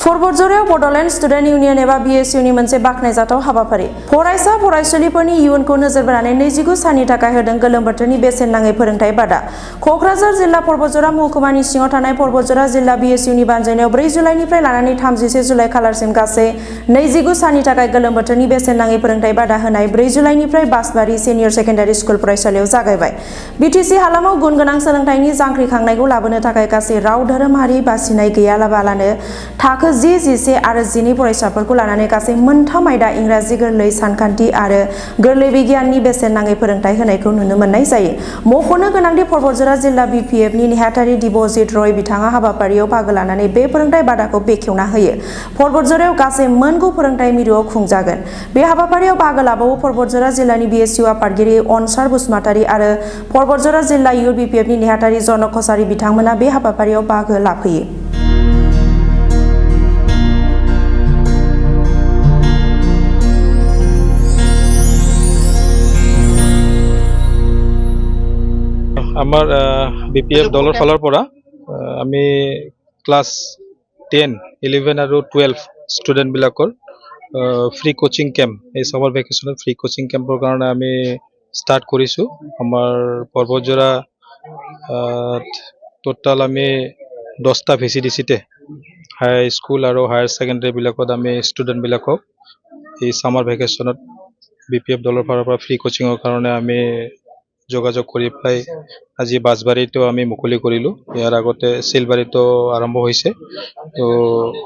Bodo Bodoland student union एबा BSU नि मोनसे बाखनायजाथाव हाबाफारि फरायसा फरायसुलिफोरनि इयुनखौ नोजोर बोनानै 22 साननि थाखाय होदों गोलोम बोथोरनि बेसेन नाङै फोरोंथाय बादा। क'क्राझार जिल्ला बड'ल महकुमानि सिङाव थानाय बड'ल जिल्ला BSU नि बानजायनायाव 4 जुलाइनिफ्राय लानानै 31 जुलाइ खालारसिम गासै 22 साननि थाखाय गोलोम बोथोरनि बेसेन नाङै फोरोंथाय बादा होनाय 4 जुलाइनिफ्राय बासबारि सिनियर सेकेन्डारि स्कुल फरायसालियाव जागायबाय। BTC हालामाव गुन गोनां सोलोंथाइनि जांख्रिखांनायखौ लाबोनो थाखाय गासै राव धोरोम हारि बासिनाय गैयालाबानो थाखो 10, 11 आरो 12 फरायसाफोरखौ लानानै गासै 3 आयदा इंराजि गोरलै, सानखान्थि आरो गोरलै बिगियाननि बेसेन नाङै फोरोंथाय होनायखौ नुनो मोननाय जायो। मख'नो गोनांदि बड'ल जिल्ला BPF नि नेहाथारि दिबजित रय बिथाङा हाबाफारियाव बाहागो लानानै बे फोरोंथाय बादाखौ बेखेवना होयो। बड'लाव गासै 9 फोरोंथाय मिरुआव खुंजागोन। बे हाबाफारियाव बाहागो लाबावो बड'ल जिल्लानि BSU आफादगिरि अनसार बसुमतारी आरो बड'ल जिल्ला युथ BPF नि नेहाथारि जनक कसारी बिथांमोना बे हाबाफारियाव बाहागो लाफैयो। আমার BPF দলৰ ফালৰ পৰা আমি ক্লাছ 10, 11 আৰু 12 ষ্টুডেণ্টবিলাকৰ ফ্ৰী কোচিং কেম্প এই সামাৰ ভেকেশ্যনত ফ্ৰী কোচিং কেম্পৰ কাৰণে আমি ষ্টাৰ্ট কৰিছোঁ। আমাৰ পৰ্বতজোৰা টোটাল আমি 10টা VCDCতে হাই স্কুল আৰু হায়াৰ ছেকেণ্ডেৰীবিলাকত আমি ষ্টুডেণ্টবিলাকক এই সামাৰ ভেকেশ্যনত BPF দলৰ ফালৰ পৰা ফ্ৰী কোচিঙৰ কাৰণে আমি যোগাযোগ কৰি পেলাই আজি বাসবাৰীতো আমি মুকলি কৰিলোঁ। ইয়াৰ আগতে চিলবাৰীতো আৰম্ভ হৈছে। তো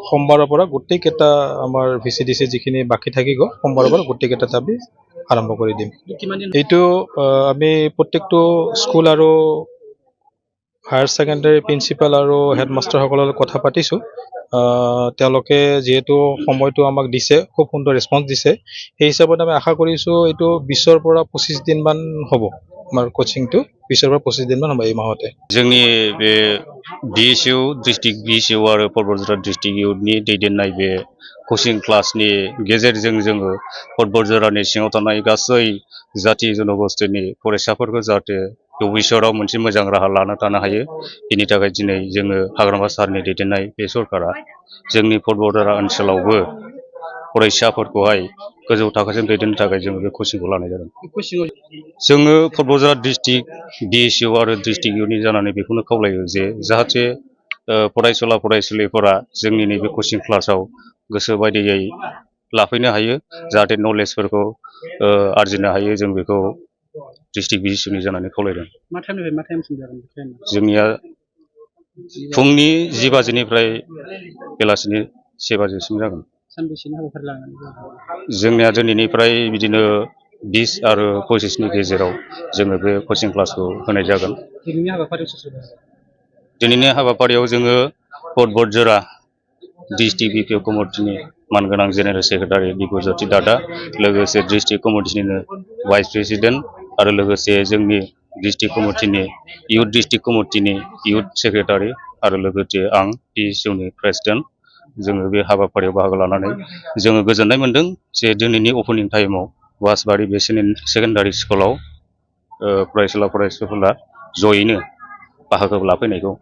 সোমবাৰৰ পৰা গোটেইকেইটা আমাৰ VCDC যিখিনি বাকী থাকি গ'ল সোমবাৰৰ পৰা গোটেইকেইটাত আমি আৰম্ভ কৰি দিম। এইটো আমি প্ৰত্যেকটো স্কুল আৰু হায়াৰ ছেকেণ্ডেৰী প্ৰিন্সিপাল আৰু হেডমাষ্টাৰসকলৰ লগত কথা পাতিছোঁ। তেওঁলোকে যিহেতু সময়টো আমাক দিছে, খুব সুন্দৰ ৰেছপন্স দিছে। সেই হিচাপত আমি আশা কৰিছোঁ এইটো 20 পৰা 25 দিনমান হ'ব। আমাৰ কোচিংটো 20 পৰা 25 দিনমান হ'ব এই মাহতে। जोंनि बे BSU डिस्ट्रिक्ट BSU आरो बड'ल डिस्ट्रिक्ट इउथनि दैदेननाय बे कोचिं क्लासनि गेजेरजों जोङो बड'ल सिङाव थानाय गासै जाथि जनगोष्ठीनि फरायसाफोरखौ जाहाथे भबिष्यतआव मोनसे मोजां राहा लानो थानो हायो। बेनि थाखाय दिनै जोङो हाग्रामा सारनि दैदेननाय बे सरकारा जोंनि बड'ल ओनसोलावबो फरायसाफोरखौहाय गोजौ थाखोसिम दैदेननो थाखाय जोङो बे कोचिंखौ लानाय जादों। जोङो बड'ल डिस्ट्रिक्ट BSU आरो डिस्ट्रिक्ट इउथनि जानानै बेखौनो खावलायो जे जाहाथे फरायसुला फरायसुलिफोरा जोंनि नैबे कोचिं क्लासाव गोसो बायदियै लाफैनो हायो, जाहाथे नलेजफोरखौ आरजिनो हायो। जों बेखौ डिस्ट्रिक्ट BSU नि जानानै खावलायदों। जोंनिया फुंनि 10 बाजिनिफ्राय बेलासिनि 6 बाजिसिम जागोन। जोंनिया दिनैनिफ्राय बिदिनो 20 आरो 25नि गेजेराव जोङो बे कोचिं क्लासखौ होनाय जागोन। दिनैनि हाबाफारियाव जोङो बड'ल डिस्ट्रिक्ट BPF कमिटिनि मानगोनां जेनेरेल सेक्रेटारि दिबजित दादा, लोगोसे डिस्ट्रिक्ट कमिटिनिनो भाइस प्रेसिडेन्ट आरो लोगोसे जोंनि डिस्ट्रिक्ट कमिटिनि इउथ डिस्ट्रिक्ट कमिटिनि इउथ सेक्रेटारि आरो लोगोसे आं BSU नि प्रेसिडेन्ट। जोङो बे हाबाफारियाव बाहागो लानानै जोङो गोजोननाय मोन्दों जे दिनैनि अपेनिं टाइमाव बासबारि बे सेकेन्डारि स्कुलाव फरायसुला फरायसुलिफोरा जयैनो बाहागो लाफैनायखौ